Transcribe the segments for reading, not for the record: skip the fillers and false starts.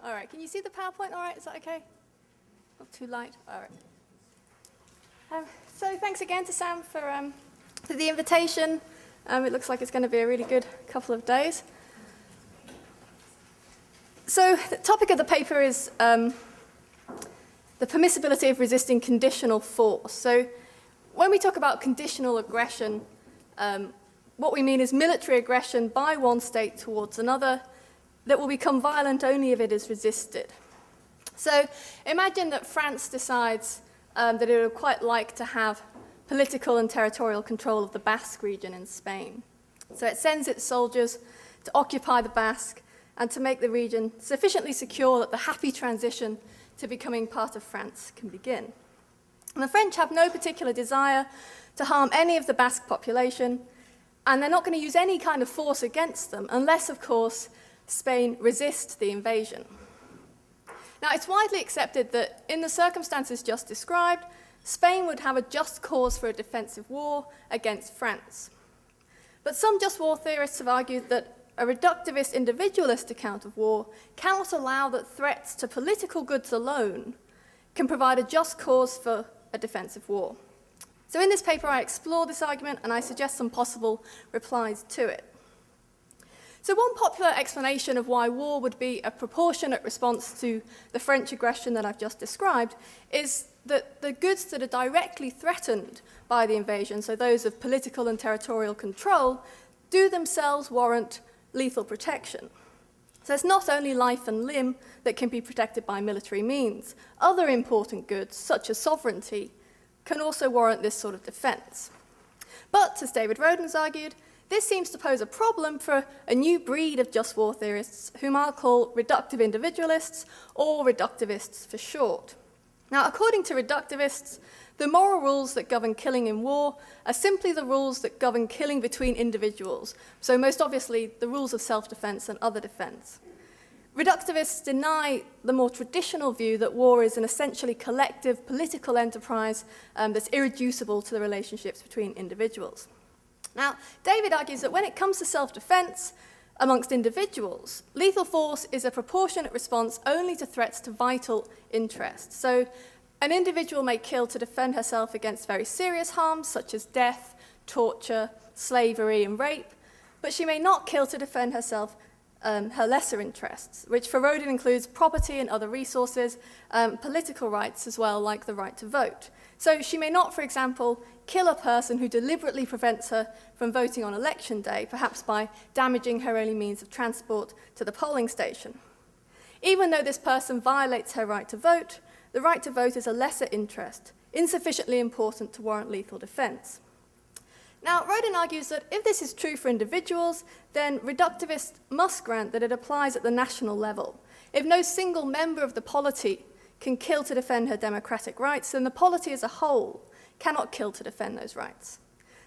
All right, can you see the PowerPoint all right? Is that okay? Not too light? All right. So thanks again to Sam for the invitation. It looks like it's going to be a really good couple of days. So the topic of the paper is the permissibility of resisting conditional force. So when we talk about conditional aggression, what we mean is military aggression by one state towards another that will become violent only if it is resisted. So imagine that France decides that it would quite like to have political and territorial control of the Basque region in Spain. So it sends its soldiers to occupy the Basque and to make the region sufficiently secure that the happy transition to becoming part of France can begin. And the French have no particular desire to harm any of the Basque population, and they're not going to use any kind of force against them unless, of course, Spain resists the invasion. Now, it's widely accepted that in the circumstances just described, Spain would have a just cause for a defensive war against France. But some just war theorists have argued that a reductivist individualist account of war cannot allow that threats to political goods alone can provide a just cause for a defensive war. So in this paper, I explore this argument and I suggest some possible replies to it. So one popular explanation of why war would be a proportionate response to the French aggression that I've just described is that the goods that are directly threatened by the invasion, so those of political and territorial control, do themselves warrant lethal protection. So it's not only life and limb that can be protected by military means. Other important goods, such as sovereignty, can also warrant this sort of defense. But, as David Rodin has argued, this seems to pose a problem for a new breed of just war theorists, whom I'll call reductive individualists, or reductivists for short. Now, according to reductivists, the moral rules that govern killing in war are simply the rules that govern killing between individuals, so most obviously the rules of self-defense and other defense. Reductivists deny the more traditional view that war is an essentially collective political enterprise that's irreducible to the relationships between individuals. Now, David argues that when it comes to self-defense amongst individuals, lethal force is a proportionate response only to threats to vital interests. So an individual may kill to defend herself against very serious harms, such as death, torture, slavery, and rape, but she may not kill to defend herself her lesser interests, which for Rodin includes property and other resources, political rights as well, like the right to vote. So she may not, for example, kill a person who deliberately prevents her from voting on election day, perhaps by damaging her only means of transport to the polling station. Even though this person violates her right to vote, the right to vote is a lesser interest, insufficiently important to warrant lethal defense. Now, Rodin argues that if this is true for individuals, then reductivists must grant that it applies at the national level. If no single member of the polity can kill to defend her democratic rights, then the polity as a whole cannot kill to defend those rights.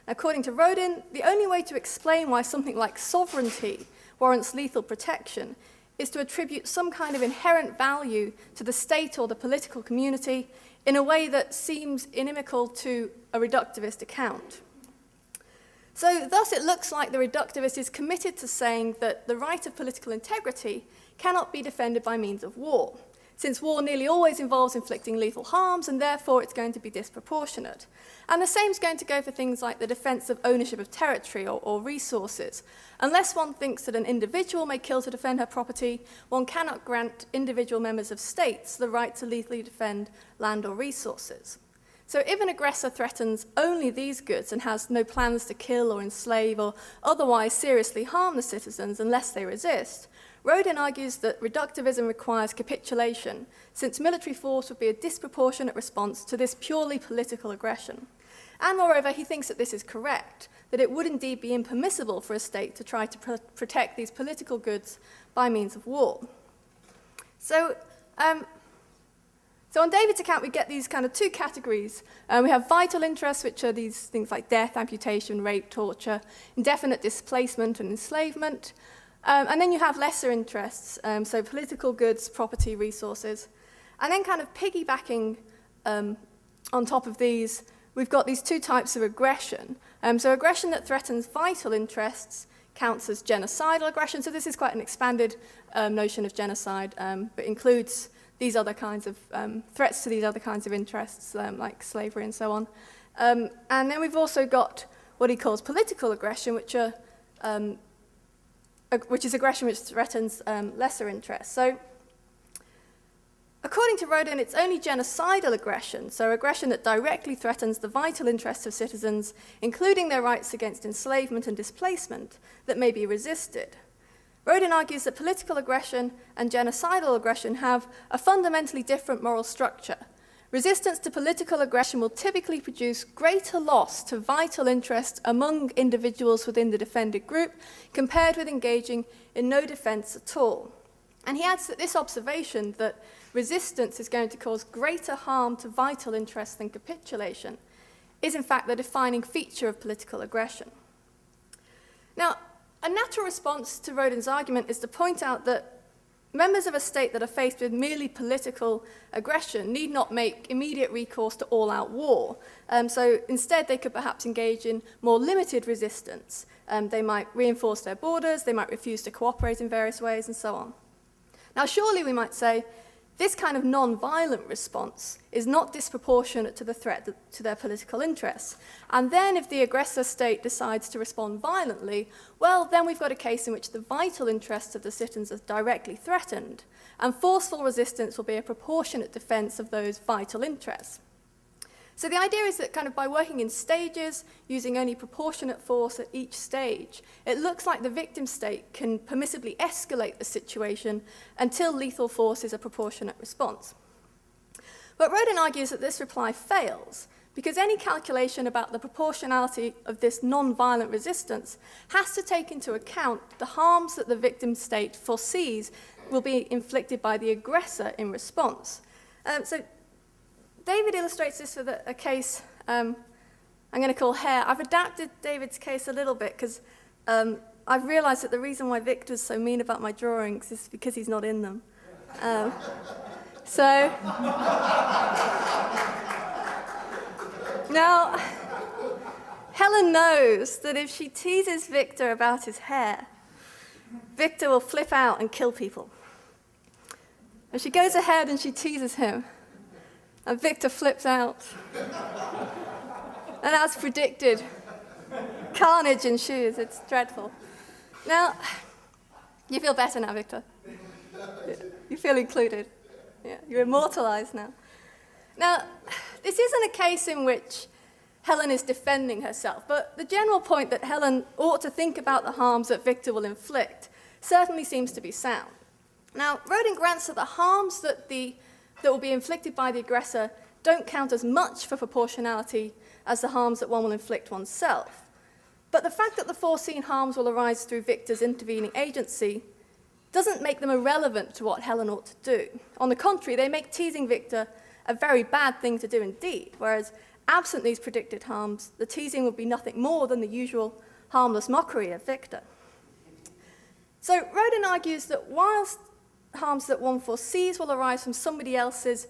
According to Rodin, the only way to explain why something like sovereignty warrants lethal protection is to attribute some kind of inherent value to the state or the political community in a way that seems inimical to a reductivist account. So thus it looks like the reductivist is committed to saying that the right of political integrity cannot be defended by means of war, since war nearly always involves inflicting lethal harms, and therefore it's going to be disproportionate. And the same is going to go for things like the defense of ownership of territory or resources. Unless one thinks that an individual may kill to defend her property, one cannot grant individual members of states the right to lethally defend land or resources. So if an aggressor threatens only these goods and has no plans to kill or enslave or otherwise seriously harm the citizens unless they resist, Rodin argues that reductivism requires capitulation, since military force would be a disproportionate response to this purely political aggression. And moreover, he thinks that this is correct, that it would indeed be impermissible for a state to try to protect these political goods by means of war. So on David's account, we get these kind of two categories. We have vital interests, which are these things like death, amputation, rape, torture, indefinite displacement and enslavement. And then you have lesser interests, so political goods, property, resources. And then kind of piggybacking on top of these, we've got these two types of aggression. So aggression that threatens vital interests counts as genocidal aggression. So this is quite an expanded notion of genocide, but includes these other kinds of threats to these other kinds of interests, like slavery and so on. And then we've also got what he calls political aggression, which is aggression which threatens lesser interests. So according to Rodin, it's only genocidal aggression, so aggression that directly threatens the vital interests of citizens, including their rights against enslavement and displacement, that may be resisted. Rodin argues that political aggression and genocidal aggression have a fundamentally different moral structure. Resistance to political aggression will typically produce greater loss to vital interests among individuals within the defended group compared with engaging in no defense at all. And he adds that this observation, that resistance is going to cause greater harm to vital interests than capitulation, is in fact the defining feature of political aggression. Now, a natural response to Rodin's argument is to point out that members of a state that are faced with merely political aggression need not make immediate recourse to all-out war. So instead, they could perhaps engage in more limited resistance. They might reinforce their borders, they might refuse to cooperate in various ways, and so on. Now, surely we might say, this kind of non-violent response is not disproportionate to the threat to their political interests. And then if the aggressor state decides to respond violently, well, then we've got a case in which the vital interests of the citizens are directly threatened, and forceful resistance will be a proportionate defense of those vital interests. So the idea is that kind of by working in stages, using only proportionate force at each stage, it looks like the victim state can permissibly escalate the situation until lethal force is a proportionate response. But Rodin argues that this reply fails, because any calculation about the proportionality of this non-violent resistance has to take into account the harms that the victim state foresees will be inflicted by the aggressor in response. So David illustrates this with a case I'm going to call Hare. I've adapted David's case a little bit because I've realized that the reason why Victor's so mean about my drawings is because he's not in them. So now Helen knows that if she teases Victor about his hair, Victor will flip out and kill people. And she goes ahead and she teases him. And Victor flips out. And as predicted, carnage ensues. It's dreadful. Now, you feel better now, Victor. You feel included. Yeah, you're immortalized now. Now, this isn't a case in which Helen is defending herself, but the general point that Helen ought to think about the harms that Victor will inflict certainly seems to be sound. Now, Rodin grants that the harms that will be inflicted by the aggressor don't count as much for proportionality as the harms that one will inflict oneself. But the fact that the foreseen harms will arise through Victor's intervening agency doesn't make them irrelevant to what Helen ought to do. On the contrary, they make teasing Victor a very bad thing to do indeed, whereas absent these predicted harms, the teasing would be nothing more than the usual harmless mockery of Victor. So Rodin argues that whilst harms that one foresees will arise from somebody else's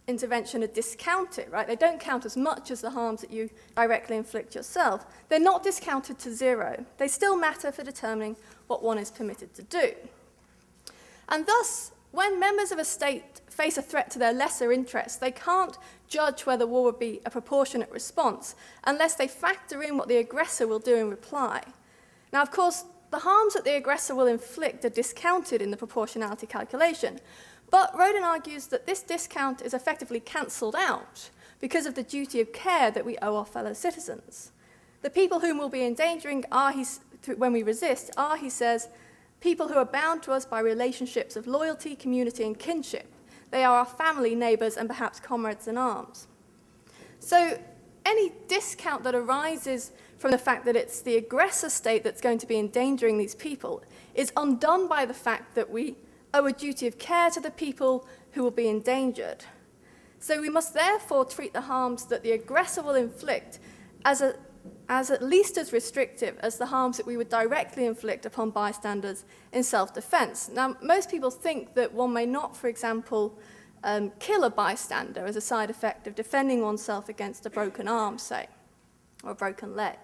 intervention are discounted, right? They don't count as much as the harms that you directly inflict yourself. They're not discounted to zero. They still matter for determining what one is permitted to do. And thus, when members of a state face a threat to their lesser interests, they can't judge whether war would be a proportionate response unless they factor in what the aggressor will do in reply. Now, of course, the harms that the aggressor will inflict are discounted in the proportionality calculation, but Rodin argues that this discount is effectively cancelled out because of the duty of care that we owe our fellow citizens. The people whom we'll be endangering when we resist are, he says, people who are bound to us by relationships of loyalty, community, and kinship. They are our family, neighbours, and perhaps comrades in arms. So any discount that arises from the fact that it's the aggressor state that's going to be endangering these people is undone by the fact that we owe a duty of care to the people who will be endangered. So we must therefore treat the harms that the aggressor will inflict as at least as restrictive as the harms that we would directly inflict upon bystanders in self-defense. Now, most people think that one may not, for example, kill a bystander as a side effect of defending oneself against a broken arm, say, or a broken leg.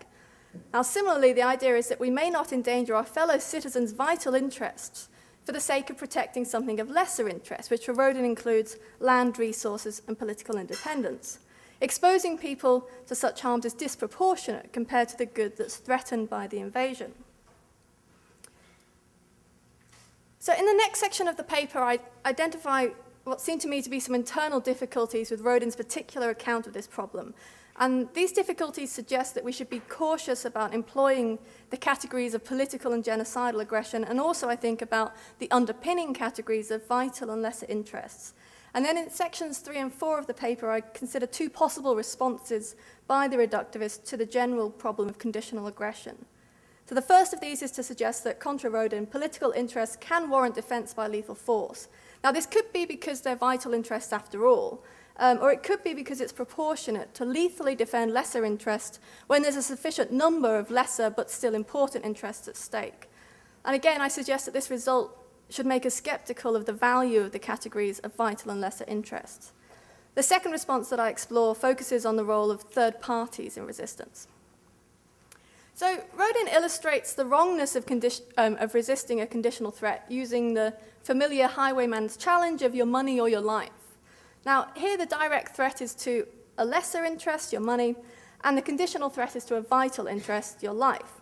Now, similarly, the idea is that we may not endanger our fellow citizens' vital interests for the sake of protecting something of lesser interest, which for Rodin includes land, resources, and political independence. Exposing people to such harms is disproportionate compared to the good that's threatened by the invasion. So in the next section of the paper, I identify what seem to me to be some internal difficulties with Rodin's particular account of this problem. And these difficulties suggest that we should be cautious about employing the categories of political and genocidal aggression, and also, I think, about the underpinning categories of vital and lesser interests. And then in sections 3 and 4 of the paper, I consider two possible responses by the reductivists to the general problem of conditional aggression. So the first of these is to suggest that, contra Rodin, political interests can warrant defense by lethal force. Now, this could be because they're vital interests after all, or it could be because it's proportionate to lethally defend lesser interests when there's a sufficient number of lesser but still important interests at stake. And again, I suggest that this result should make us skeptical of the value of the categories of vital and lesser interests. The second response that I explore focuses on the role of third parties in resistance. So Rodin illustrates the wrongness of resisting a conditional threat using the familiar highwayman's challenge of your money or your life. Now, here the direct threat is to a lesser interest, your money, and the conditional threat is to a vital interest, your life.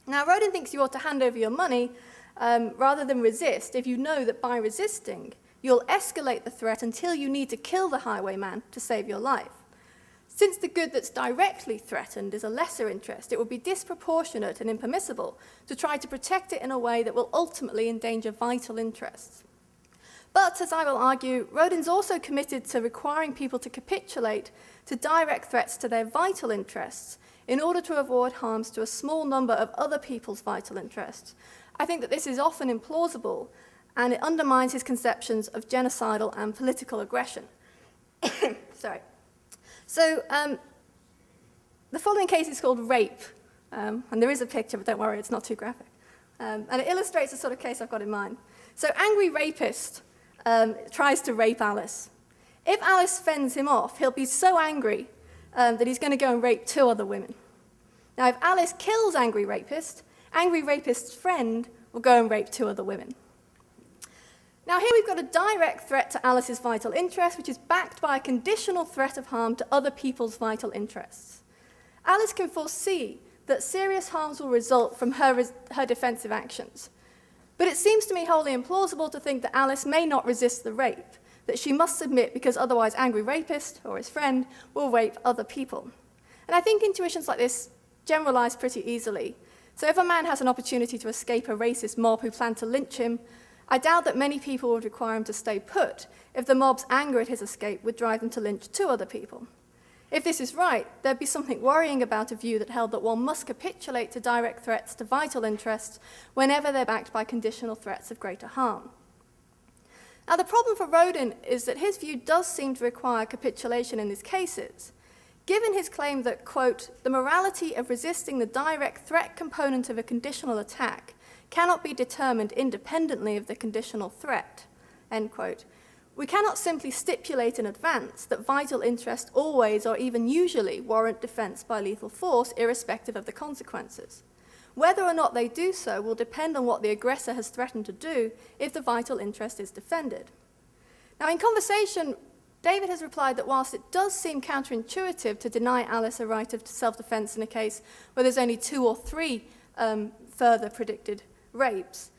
Now, Rodin thinks you ought to hand over your money rather than resist if you know that by resisting, you'll escalate the threat until you need to kill the highwayman to save your life. Since the good that's directly threatened is a lesser interest, it would be disproportionate and impermissible to try to protect it in a way that will ultimately endanger vital interests. But, as I will argue, Rodin's also committed to requiring people to capitulate to direct threats to their vital interests in order to avoid harms to a small number of other people's vital interests. I think that this is often implausible, and it undermines his conceptions of genocidal and political aggression. Sorry. So, the following case is called rape, and there is a picture, but don't worry, it's not too graphic. And it illustrates the sort of case I've got in mind. So, angry rapist tries to rape Alice. If Alice fends him off, he'll be so angry that he's going to go and rape 2 other women. Now, if Alice kills angry rapist's friend will go and rape 2 other women. Now, here we've got a direct threat to Alice's vital interest, which is backed by a conditional threat of harm to other people's vital interests. Alice can foresee that serious harms will result from her defensive actions. But it seems to me wholly implausible to think that Alice may not resist the rape, that she must submit because otherwise angry rapist, or his friend, will rape other people. And I think intuitions like this generalize pretty easily. So if a man has an opportunity to escape a racist mob who plan to lynch him, I doubt that many people would require him to stay put if the mob's anger at his escape would drive them to lynch 2 other people. If this is right, there'd be something worrying about a view that held that one must capitulate to direct threats to vital interests whenever they're backed by conditional threats of greater harm. Now, the problem for Rodin is that his view does seem to require capitulation in these cases. Given his claim that, quote, the morality of resisting the direct threat component of a conditional attack cannot be determined independently of the conditional threat, end quote, we cannot simply stipulate in advance that vital interests always or even usually warrant defense by lethal force irrespective of the consequences. Whether or not they do so will depend on what the aggressor has threatened to do if the vital interest is defended. Now, in conversation, David has replied that whilst it does seem counterintuitive to deny Alice a right of self-defense in a case where there's only 2 or 3 further predicted rapes,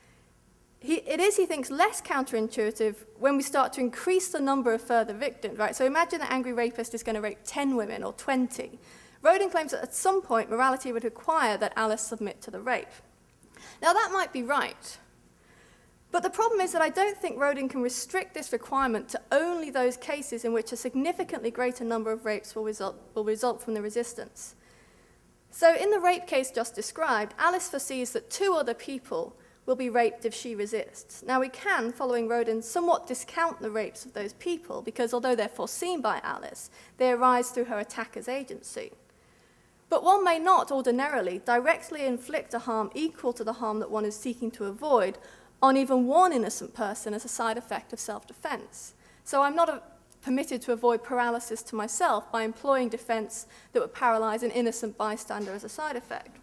it is, he thinks, less counterintuitive when we start to increase the number of further victims, right? So imagine that angry rapist is going to rape 10 women or 20. Rodin claims that at some point morality would require that Alice submit to the rape. Now, that might be right. But the problem is that I don't think Rodin can restrict this requirement to only those cases in which a significantly greater number of rapes will result from the resistance. So in the rape case just described, Alice foresees that 2 other people will be raped if she resists. Now, we can, following Rodin, somewhat discount the rapes of those people because although they're foreseen by Alice, they arise through her attacker's agency. But one may not ordinarily directly inflict a harm equal to the harm that one is seeking to avoid on even one innocent person as a side effect of self-defense. So I'm not permitted to avoid paralysis to myself by employing defense that would paralyze an innocent bystander as a side effect.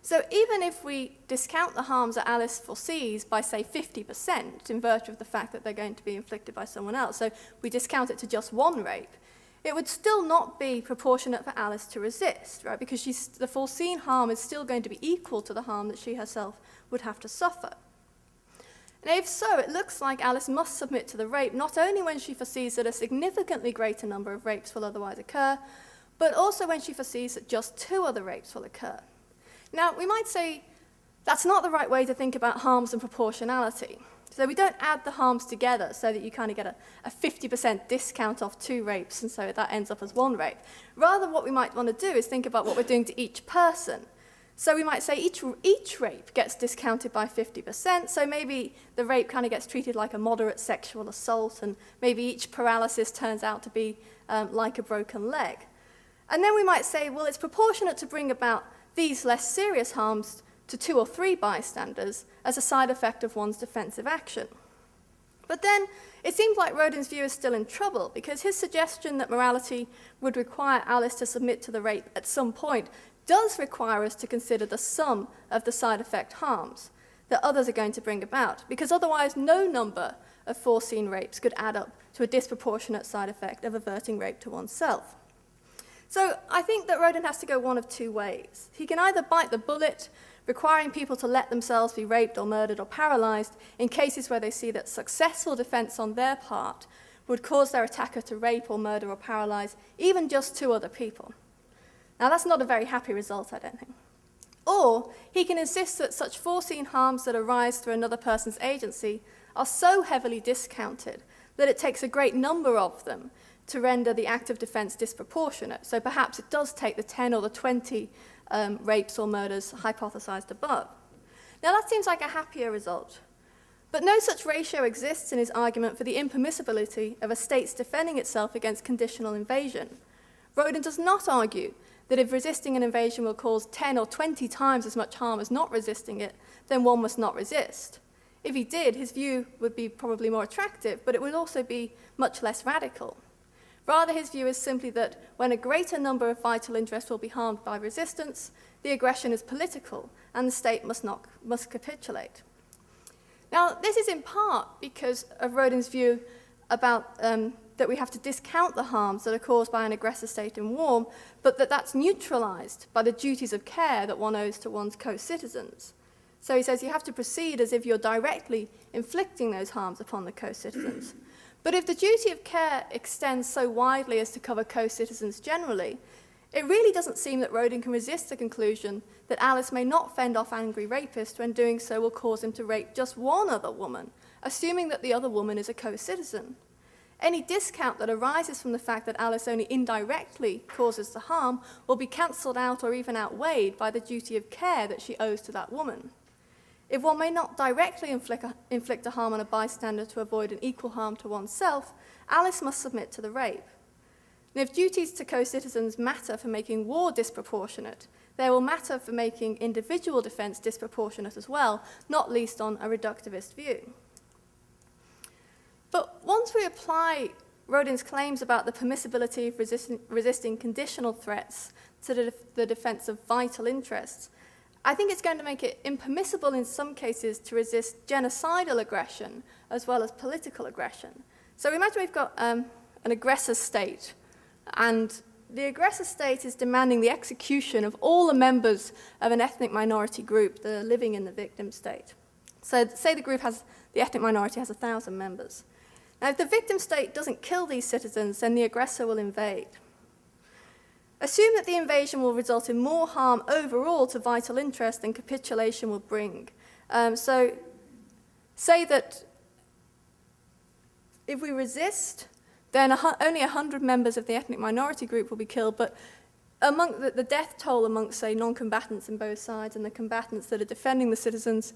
So even if we discount the harms that Alice foresees by, say, 50%, in virtue of the fact that they're going to be inflicted by someone else, so we discount it to just one rape, it would still not be proportionate for Alice to resist, right? Because the foreseen harm is still going to be equal to the harm that she herself would have to suffer. And if so, it looks like Alice must submit to the rape not only when she foresees that a significantly greater number of rapes will otherwise occur, but also when she foresees that just 2 other rapes will occur. Now, we might say that's not the right way to think about harms and proportionality. So we don't add the harms together so that you kind of get a 50% discount off 2 rapes, and so that ends up as 1 rape. Rather, what we might want to do is think about what we're doing to each person. So we might say each rape gets discounted by 50%, so maybe the rape kind of gets treated like a moderate sexual assault, and maybe each paralysis turns out to be like a broken leg. And then we might say, well, it's proportionate to bring about these less serious harms to 2 or 3 bystanders as a side effect of one's defensive action. But then it seems like Rodin's view is still in trouble, because his suggestion that morality would require Alice to submit to the rape at some point does require us to consider the sum of the side effect harms that others are going to bring about, because otherwise no number of foreseen rapes could add up to a disproportionate side effect of averting rape to oneself. So I think that Rodin has to go one of 2 ways. He can either bite the bullet, requiring people to let themselves be raped or murdered or paralyzed in cases where they see that successful defense on their part would cause their attacker to rape or murder or paralyze even just 2 other people. Now, that's not a very happy result, I don't think. Or he can insist that such foreseen harms that arise through another person's agency are so heavily discounted that it takes a great number of them to render the act of defense disproportionate. So perhaps it does take the 10 or the 20 rapes or murders hypothesized above. Now, that seems like a happier result. But no such ratio exists in his argument for the impermissibility of a state's defending itself against conditional invasion. Rodin does not argue that if resisting an invasion will cause 10 or 20 times as much harm as not resisting it, then one must not resist. If he did, his view would be probably more attractive, but it would also be much less radical. Rather, his view is simply that when a greater number of vital interests will be harmed by resistance, the aggression is political, and the state must capitulate. Now, this is in part because of Rodin's view about that we have to discount the harms that are caused by an aggressor state in war, but that's neutralized by the duties of care that one owes to one's co-citizens. So he says you have to proceed as if you're directly inflicting those harms upon the co-citizens. But if the duty of care extends so widely as to cover co-citizens generally, it really doesn't seem that Rodin can resist the conclusion that Alice may not fend off angry rapists when doing so will cause him to rape just one other woman, assuming that the other woman is a co-citizen. Any discount that arises from the fact that Alice only indirectly causes the harm will be cancelled out or even outweighed by the duty of care that she owes to that woman. If one may not directly inflict a harm on a bystander to avoid an equal harm to oneself, Alice must submit to the rape. And if duties to co-citizens matter for making war disproportionate, they will matter for making individual defense disproportionate as well, not least on a reductivist view. But once we apply Rodin's claims about the permissibility of resisting conditional threats to the defense of vital interests, I think it's going to make it impermissible in some cases to resist genocidal aggression as well as political aggression. So imagine we've got an aggressor state, and the aggressor state is demanding the execution of all the members of an ethnic minority group that are living in the victim state. So say the ethnic minority has 1,000 members. Now, if the victim state doesn't kill these citizens, then the aggressor will invade. Assume that the invasion will result in more harm overall to vital interest than capitulation will bring. So say that if we resist, then only 100 members of the ethnic minority group will be killed, but among the death toll amongst, say, non-combatants in both sides and the combatants that are defending the citizens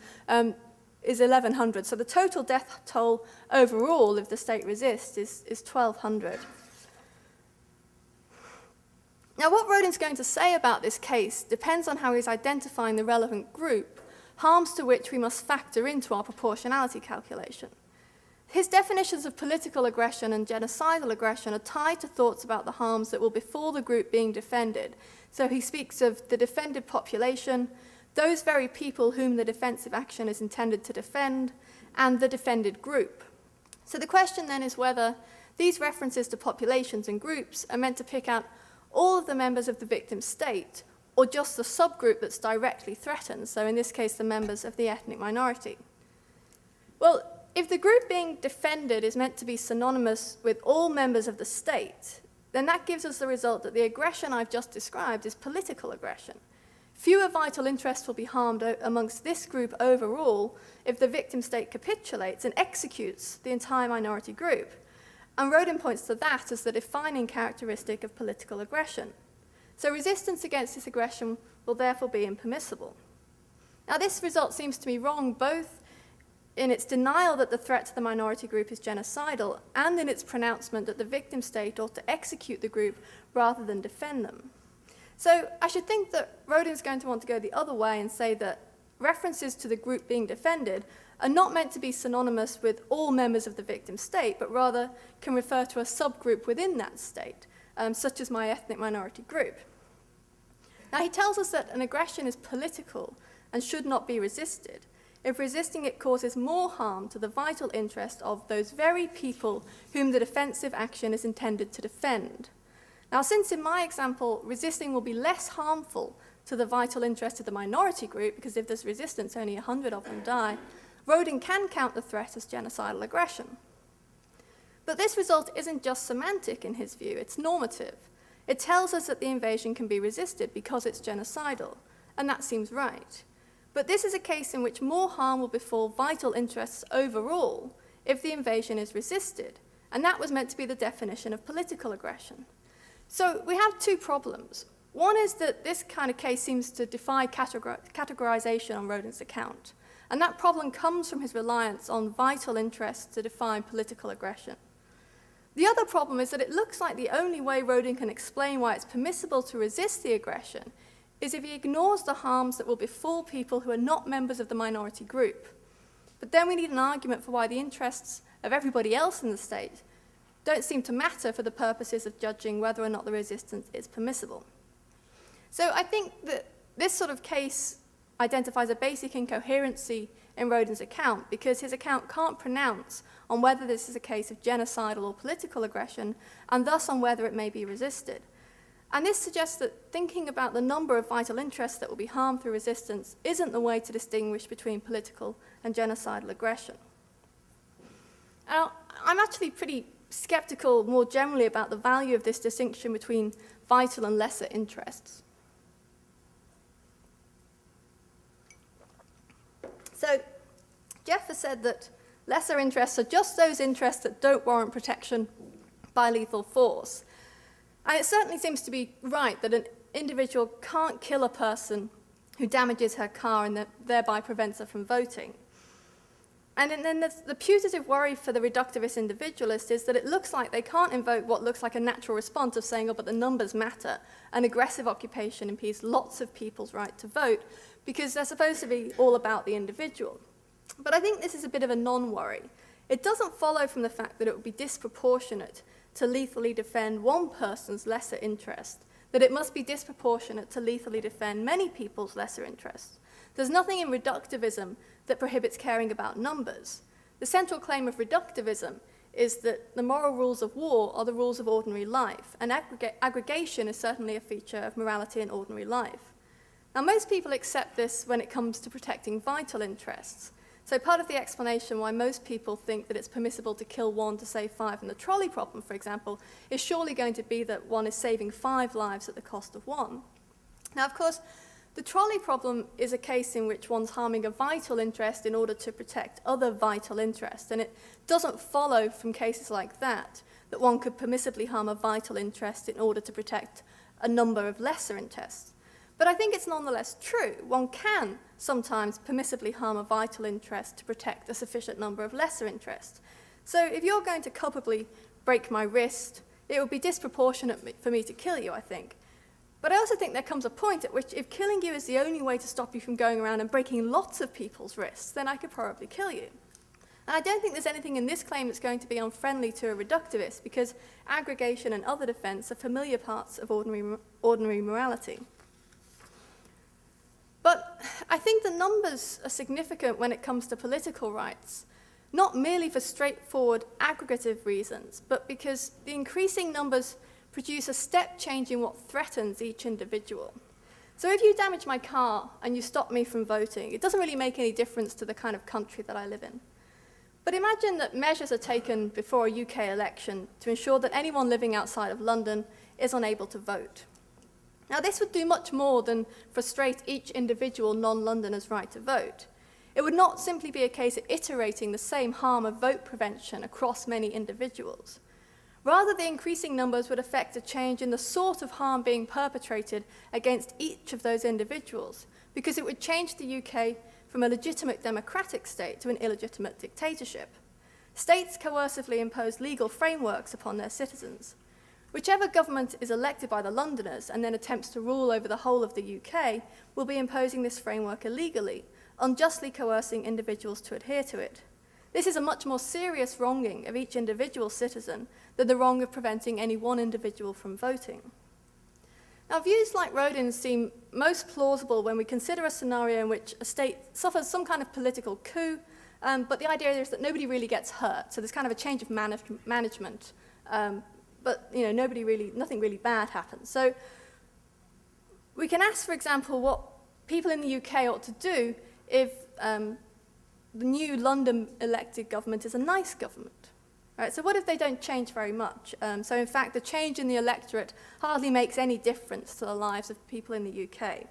is 1,100. So the total death toll overall, if the state resists, is 1,200. Now, what Rodin's going to say about this case depends on how he's identifying the relevant group, harms to which we must factor into our proportionality calculation. His definitions of political aggression and genocidal aggression are tied to thoughts about the harms that will befall the group being defended. So he speaks of the defended population, those very people whom the defensive action is intended to defend, and the defended group. So the question then is whether these references to populations and groups are meant to pick out all of the members of the victim state, or just the subgroup that's directly threatened, so in this case the members of the ethnic minority. Well, if the group being defended is meant to be synonymous with all members of the state, then that gives us the result that the aggression I've just described is political aggression. Fewer vital interests will be harmed amongst this group overall if the victim state capitulates and executes the entire minority group. And Rodin points to that as the defining characteristic of political aggression. So resistance against this aggression will therefore be impermissible. Now, this result seems to me wrong both in its denial that the threat to the minority group is genocidal and in its pronouncement that the victim state ought to execute the group rather than defend them. So I should think that Rodin's going to want to go the other way and say that references to the group being defended are not meant to be synonymous with all members of the victim state, but rather can refer to a subgroup within that state, such as my ethnic minority group. Now, he tells us that an aggression is political and should not be resisted. If resisting it causes more harm to the vital interest of those very people whom the defensive action is intended to defend. Now, since in my example, resisting will be less harmful to the vital interest of the minority group, because if there's resistance, only 100 of them die, Rodin can count the threat as genocidal aggression. But this result isn't just semantic in his view, it's normative. It tells us that the invasion can be resisted because it's genocidal, and that seems right. But this is a case in which more harm will befall vital interests overall if the invasion is resisted, and that was meant to be the definition of political aggression. So we have two problems. One is that this kind of case seems to defy categorization on Rodin's account, and that problem comes from his reliance on vital interests to define political aggression. The other problem is that it looks like the only way Rodin can explain why it's permissible to resist the aggression is if he ignores the harms that will befall people who are not members of the minority group. But then we need an argument for why the interests of everybody else in the state don't seem to matter for the purposes of judging whether or not the resistance is permissible. So I think that this sort of case identifies a basic incoherency in Rodin's account because his account can't pronounce on whether this is a case of genocidal or political aggression, and thus on whether it may be resisted. And this suggests that thinking about the number of vital interests that will be harmed through resistance isn't the way to distinguish between political and genocidal aggression. Now, I'm actually pretty skeptical more generally about the value of this distinction between vital and lesser interests. So, Jeff has said that lesser interests are just those interests that don't warrant protection by lethal force. And it certainly seems to be right that an individual can't kill a person who damages her car and thereby prevents her from voting. And then the putative worry for the reductivist individualist is that it looks like they can't invoke what looks like a natural response of saying, oh, but the numbers matter. An aggressive occupation impedes lots of people's right to vote because they're supposed to be all about the individual. But I think this is a bit of a non-worry. It doesn't follow from the fact that it would be disproportionate to lethally defend one person's lesser interest, that it must be disproportionate to lethally defend many people's lesser interests. There's nothing in reductivism that prohibits caring about numbers. The central claim of reductivism is that the moral rules of war are the rules of ordinary life, and aggregation is certainly a feature of morality in ordinary life. Now, most people accept this when it comes to protecting vital interests. So part of the explanation why most people think that it's permissible to kill one to save five in the trolley problem, for example, is surely going to be that one is saving 5 lives at the cost of one. Now, of course, the trolley problem is a case in which one's harming a vital interest in order to protect other vital interests, and it doesn't follow from cases like that that one could permissibly harm a vital interest in order to protect a number of lesser interests. But I think it's nonetheless true. One can sometimes permissibly harm a vital interest to protect a sufficient number of lesser interests. So if you're going to culpably break my wrist, it would be disproportionate for me to kill you, I think. But I also think there comes a point at which if killing you is the only way to stop you from going around and breaking lots of people's wrists, then I could probably kill you. And I don't think there's anything in this claim that's going to be unfriendly to a reductivist because aggregation and other defense are familiar parts of ordinary morality. But I think the numbers are significant when it comes to political rights, not merely for straightforward aggregative reasons, but because the increasing numbers produce a step change in what threatens each individual. So if you damage my car and you stop me from voting, it doesn't really make any difference to the kind of country that I live in. But imagine that measures are taken before a UK election to ensure that anyone living outside of London is unable to vote. Now, this would do much more than frustrate each individual non-Londoner's right to vote. It would not simply be a case of iterating the same harm of vote prevention across many individuals. Rather, the increasing numbers would affect a change in the sort of harm being perpetrated against each of those individuals, because it would change the UK from a legitimate democratic state to an illegitimate dictatorship. States coercively impose legal frameworks upon their citizens. Whichever government is elected by the Londoners and then attempts to rule over the whole of the UK will be imposing this framework illegally, unjustly coercing individuals to adhere to it. This is a much more serious wronging of each individual citizen than the wrong of preventing any one individual from voting. Now, views like Rodin's seem most plausible when we consider a scenario in which a state suffers some kind of political coup, but the idea is that nobody really gets hurt, so there's kind of a change of management, but nothing really bad happens. So we can ask, for example, what people in the UK ought to do if the new London elected government is a nice government. Right, so what if they don't change very much? So in fact, the change in the electorate hardly makes any difference to the lives of people in the UK.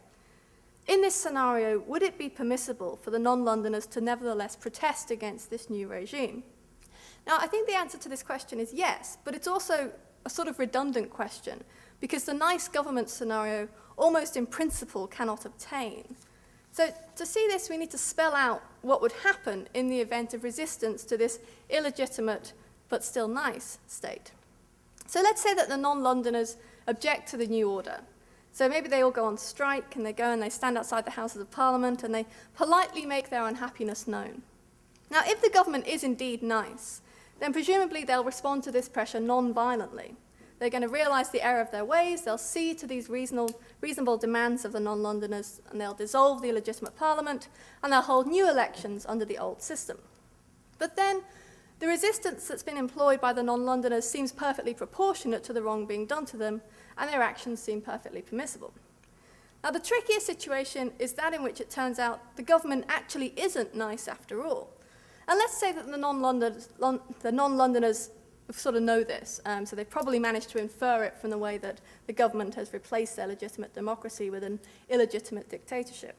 In this scenario, would it be permissible for the non-Londoners to nevertheless protest against this new regime? Now, I think the answer to this question is yes, but it's also a sort of redundant question, because the nice government scenario almost in principle cannot obtain. So to see this, we need to spell out what would happen in the event of resistance to this illegitimate but still nice state. So let's say that the non-Londoners object to the new order. So maybe they all go on strike, and they go and they stand outside the Houses of Parliament, and they politely make their unhappiness known. Now, if the government is indeed nice, then presumably they'll respond to this pressure non-violently. They're going to realise the error of their ways, they'll cede to these reasonable demands of the non-Londoners, and they'll dissolve the illegitimate parliament, and they'll hold new elections under the old system. But then, the resistance that's been employed by the non-Londoners seems perfectly proportionate to the wrong being done to them, and their actions seem perfectly permissible. Now, the trickier situation is that in which it turns out the government actually isn't nice after all. And let's say that the non-Londoners sort of know this, so they've probably managed to infer it from the way that the government has replaced their legitimate democracy with an illegitimate dictatorship.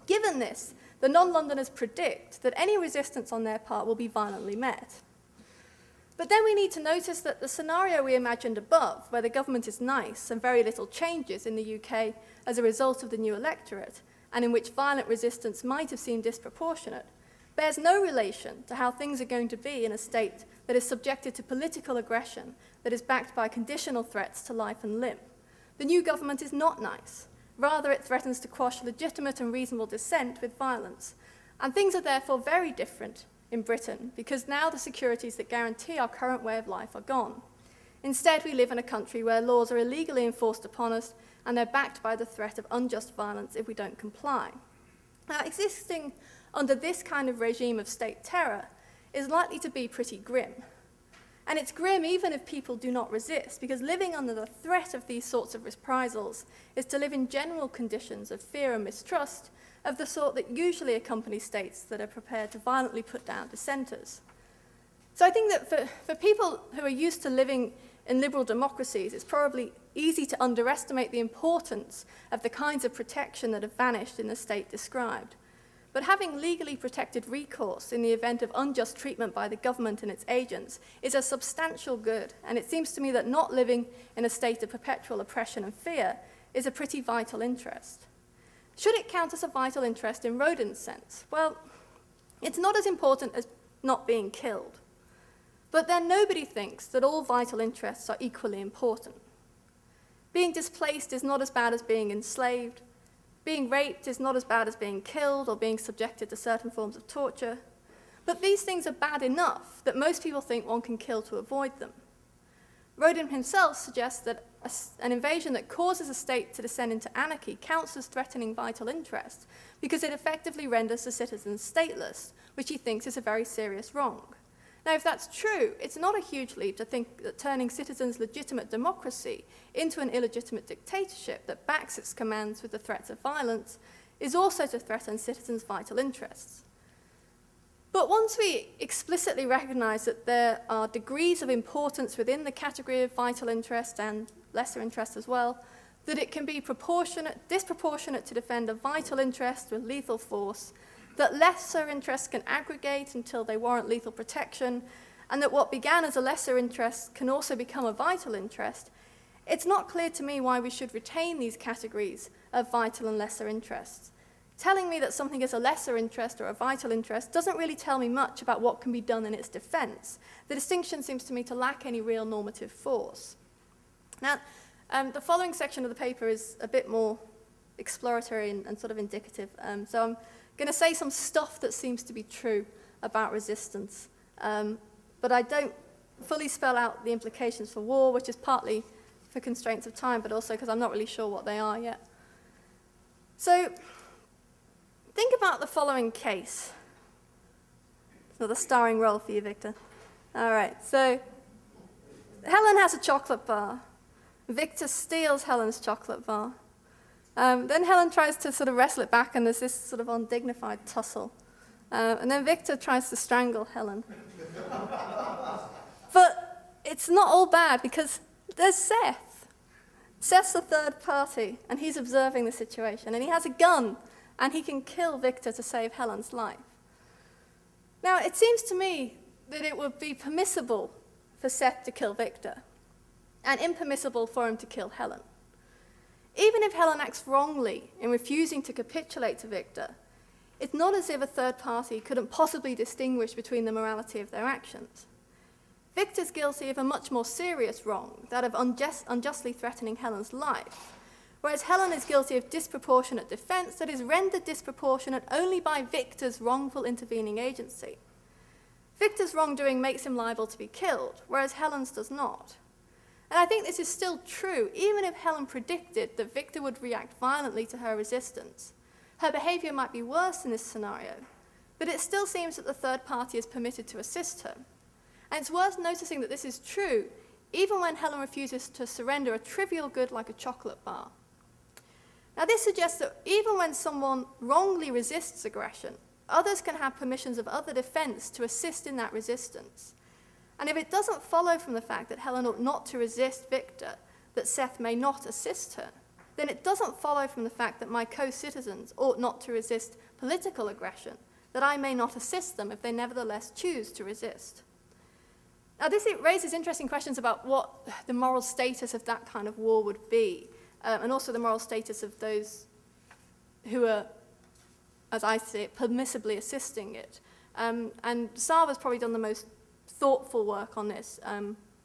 Given this, the non-Londoners predict that any resistance on their part will be violently met. But then we need to notice that the scenario we imagined above, where the government is nice and very little changes in the UK as a result of the new electorate, and in which violent resistance might have seemed disproportionate, bears no relation to how things are going to be in a state that is subjected to political aggression that is backed by conditional threats to life and limb. The new government is not nice. Rather, it threatens to quash legitimate and reasonable dissent with violence. And things are therefore very different in Britain, because now the securities that guarantee our current way of life are gone. Instead, we live in a country where laws are illegally enforced upon us, and they're backed by the threat of unjust violence if we don't comply. Now, existing under this kind of regime of state terror is likely to be pretty grim. And it's grim even if people do not resist, because living under the threat of these sorts of reprisals is to live in general conditions of fear and mistrust of the sort that usually accompany states that are prepared to violently put down dissenters. So I think that for people who are used to living in liberal democracies, it's probably easy to underestimate the importance of the kinds of protection that have vanished in the state described. But having legally protected recourse in the event of unjust treatment by the government and its agents is a substantial good, and it seems to me that not living in a state of perpetual oppression and fear is a pretty vital interest. Should it count as a vital interest in Rodin's sense? Well, it's not as important as not being killed. But then nobody thinks that all vital interests are equally important. Being displaced is not as bad as being enslaved. Being raped is not as bad as being killed or being subjected to certain forms of torture. But these things are bad enough that most people think one can kill to avoid them. Rodin himself suggests that an invasion that causes a state to descend into anarchy counts as threatening vital interest because it effectively renders the citizens stateless, which he thinks is a very serious wrong. Now, if that's true, it's not a huge leap to think that turning citizens' legitimate democracy into an illegitimate dictatorship that backs its commands with the threats of violence is also to threaten citizens' vital interests. But once we explicitly recognize that there are degrees of importance within the category of vital interest and lesser interest as well, that it can be disproportionate to defend a vital interest with lethal force, that lesser interests can aggregate until they warrant lethal protection, and that what began as a lesser interest can also become a vital interest, it's not clear to me why we should retain these categories of vital and lesser interests. Telling me that something is a lesser interest or a vital interest doesn't really tell me much about what can be done in its defense. The distinction seems to me to lack any real normative force. Now, the following section of the paper is a bit more exploratory and sort of indicative. So I'm going to say some stuff that seems to be true about resistance, but I don't fully spell out the implications for war, which is partly for constraints of time, but also because I'm not really sure what they are yet. So think about the following case. Another starring role for you, Victor. All right, so Helen has a chocolate bar. Victor steals Helen's chocolate bar. Then Helen tries to sort of wrestle it back, and there's this sort of undignified tussle. And then Victor tries to strangle Helen. But it's not all bad, because there's Seth. Seth's the third party, and he's observing the situation. And he has a gun, and he can kill Victor to save Helen's life. Now, it seems to me that it would be permissible for Seth to kill Victor, and impermissible for him to kill Helen. Even if Helen acts wrongly in refusing to capitulate to Victor, it's not as if a third party couldn't possibly distinguish between the morality of their actions. Victor's guilty of a much more serious wrong, that of unjustly threatening Helen's life, whereas Helen is guilty of disproportionate defense that is rendered disproportionate only by Victor's wrongful intervening agency. Victor's wrongdoing makes him liable to be killed, whereas Helen's does not. And I think this is still true, even if Helen predicted that Victor would react violently to her resistance. Her behavior might be worse in this scenario, but it still seems that the third party is permitted to assist her. And it's worth noticing that this is true, even when Helen refuses to surrender a trivial good like a chocolate bar. Now, this suggests that even when someone wrongly resists aggression, others can have permissions of other defense to assist in that resistance. And if it doesn't follow from the fact that Helen ought not to resist Victor, that Seth may not assist her, then it doesn't follow from the fact that my co-citizens ought not to resist political aggression, that I may not assist them if they nevertheless choose to resist. Now, this raises interesting questions about what the moral status of that kind of war would be, and also the moral status of those who are, as I see it, permissibly assisting it. And Sava's probably done the most thoughtful work on this.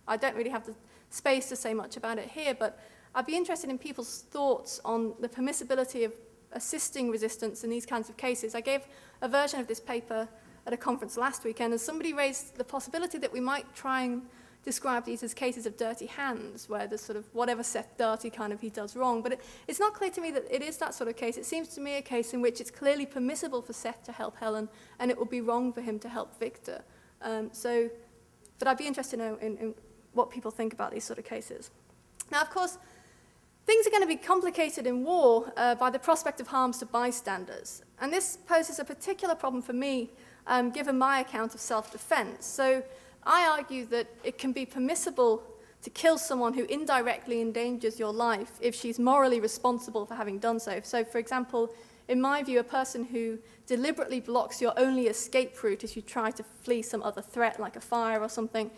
I don't really have the space to say much about it here, but I'd be interested in people's thoughts on the permissibility of assisting resistance in these kinds of cases. I gave a version of this paper at a conference last weekend, and somebody raised the possibility that we might try and describe these as cases of dirty hands, where there's sort of whatever Seth dirty kind of he does wrong. But it's not clear to me that it is that sort of case. It seems to me a case in which it's clearly permissible for Seth to help Helen, and it would be wrong for him to help Victor. But I'd be interested to know in what people think about these sort of cases. Now, of course, things are going to be complicated in war by the prospect of harms to bystanders. And this poses a particular problem for me, given my account of self-defense. So I argue that it can be permissible to kill someone who indirectly endangers your life if she's morally responsible for having done so. So, for example, in my view, a person who deliberately blocks your only escape route as you try to flee some other threat, like a fire or something,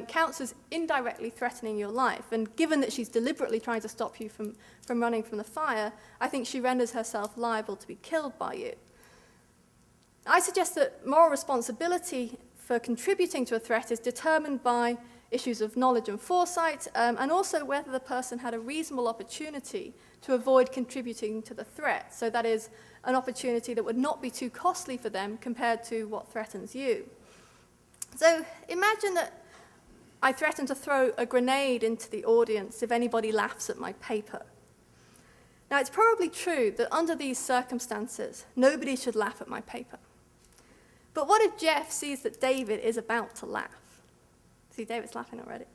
counts as indirectly threatening your life. And given that she's deliberately trying to stop you from running from the fire, I think she renders herself liable to be killed by you. I suggest that moral responsibility for contributing to a threat is determined by issues of knowledge and foresight, and also whether the person had a reasonable opportunity to avoid contributing to the threat. So that is, an opportunity that would not be too costly for them compared to what threatens you. So imagine that I threaten to throw a grenade into the audience if anybody laughs at my paper. Now, it's probably true that under these circumstances, nobody should laugh at my paper. But what if Jeff sees that David is about to laugh? See, David's laughing already.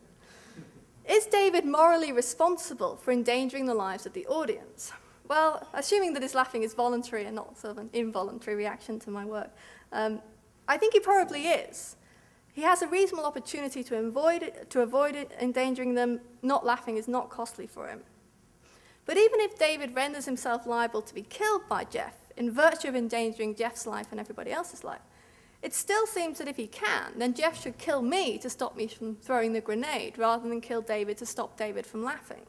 Is David morally responsible for endangering the lives of the audience? Well, assuming that his laughing is voluntary and not sort of an involuntary reaction to my work, I think he probably is. He has a reasonable opportunity to avoid endangering them. Not laughing is not costly for him. But even if David renders himself liable to be killed by Jeff in virtue of endangering Jeff's life and everybody else's life, it still seems that if he can, then Jeff should kill me to stop me from throwing the grenade rather than kill David to stop David from laughing.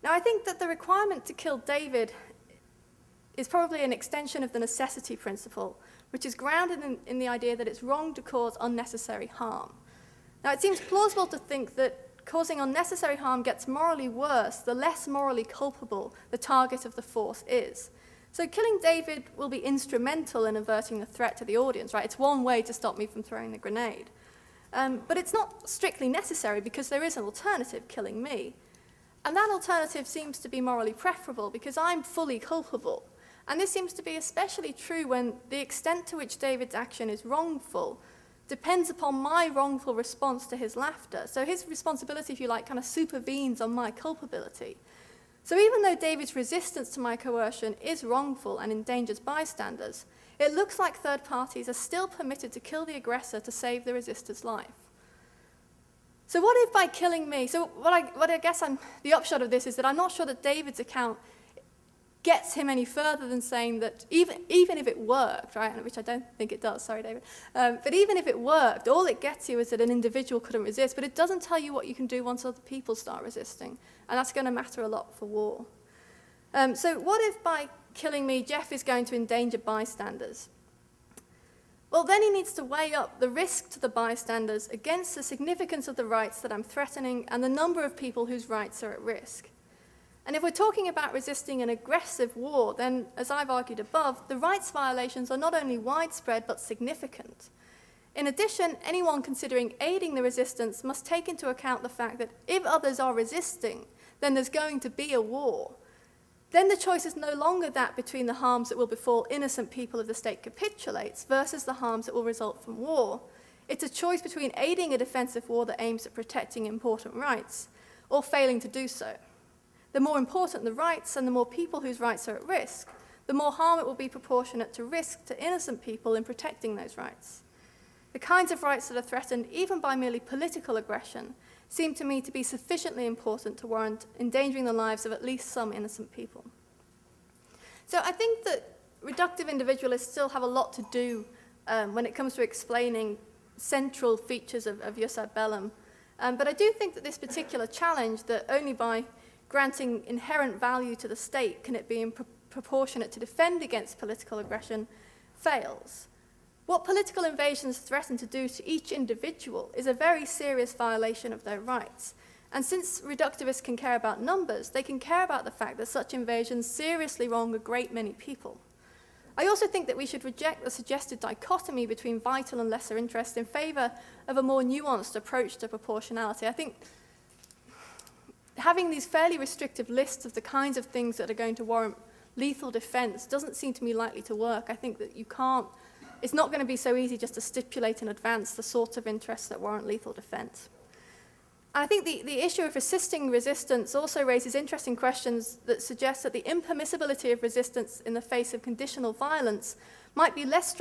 Now, I think that the requirement to kill David is probably an extension of the necessity principle, which is grounded in the idea that it's wrong to cause unnecessary harm. Now, it seems plausible to think that causing unnecessary harm gets morally worse the less morally culpable the target of the force is. So killing David will be instrumental in averting the threat to the audience, right? It's one way to stop me from throwing the grenade. But it's not strictly necessary because there is an alternative, killing me. And that alternative seems to be morally preferable because I'm fully culpable. And this seems to be especially true when the extent to which David's action is wrongful depends upon my wrongful response to his laughter. So his responsibility, if you like, kind of supervenes on my culpability. So even though David's resistance to my coercion is wrongful and endangers bystanders, it looks like third parties are still permitted to kill the aggressor to save the resister's life. So what if by killing me, so what I guess the upshot of this is that I'm not sure that David's account gets him any further than saying that even if it worked, right, which I don't think it does, sorry, David, but even if it worked, all it gets you is that an individual couldn't resist, but it doesn't tell you what you can do once other people start resisting, and that's going to matter a lot for war. So what if by killing me, Jeff is going to endanger bystanders? Well, then he needs to weigh up the risk to the bystanders against the significance of the rights that I'm threatening and the number of people whose rights are at risk. And if we're talking about resisting an aggressive war, then, as I've argued above, the rights violations are not only widespread but significant. In addition, anyone considering aiding the resistance must take into account the fact that if others are resisting, then there's going to be a war. Then the choice is no longer that between the harms that will befall innocent people if the state capitulates versus the harms that will result from war. It's a choice between aiding a defensive war that aims at protecting important rights or failing to do so. The more important the rights and the more people whose rights are at risk, the more harm it will be proportionate to risk to innocent people in protecting those rights. The kinds of rights that are threatened, even by merely political aggression, seem to me to be sufficiently important to warrant endangering the lives of at least some innocent people. So I think that reductive individualists still have a lot to do when it comes to explaining central features of jus ad bellum. But I do think that this particular challenge, that only by granting inherent value to the state can it be proportionate to defend against political aggression, fails. What political invasions threaten to do to each individual is a very serious violation of their rights. And since reductivists can care about numbers, they can care about the fact that such invasions seriously wrong a great many people. I also think that we should reject the suggested dichotomy between vital and lesser interest in favor of a more nuanced approach to proportionality. I think having these fairly restrictive lists of the kinds of things that are going to warrant lethal defense doesn't seem to me likely to work. I think that it's not going to be so easy just to stipulate in advance the sorts of interests that warrant lethal defense. And I think the issue of resisting resistance also raises interesting questions that suggest that the impermissibility of resistance in the face of conditional violence might be less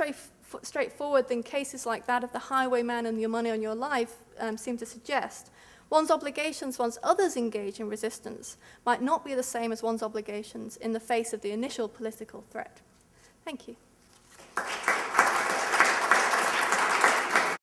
straightforward than cases like that of the highwayman and your money on your life seem to suggest. One's obligations once others engage in resistance might not be the same as one's obligations in the face of the initial political threat. Thank you.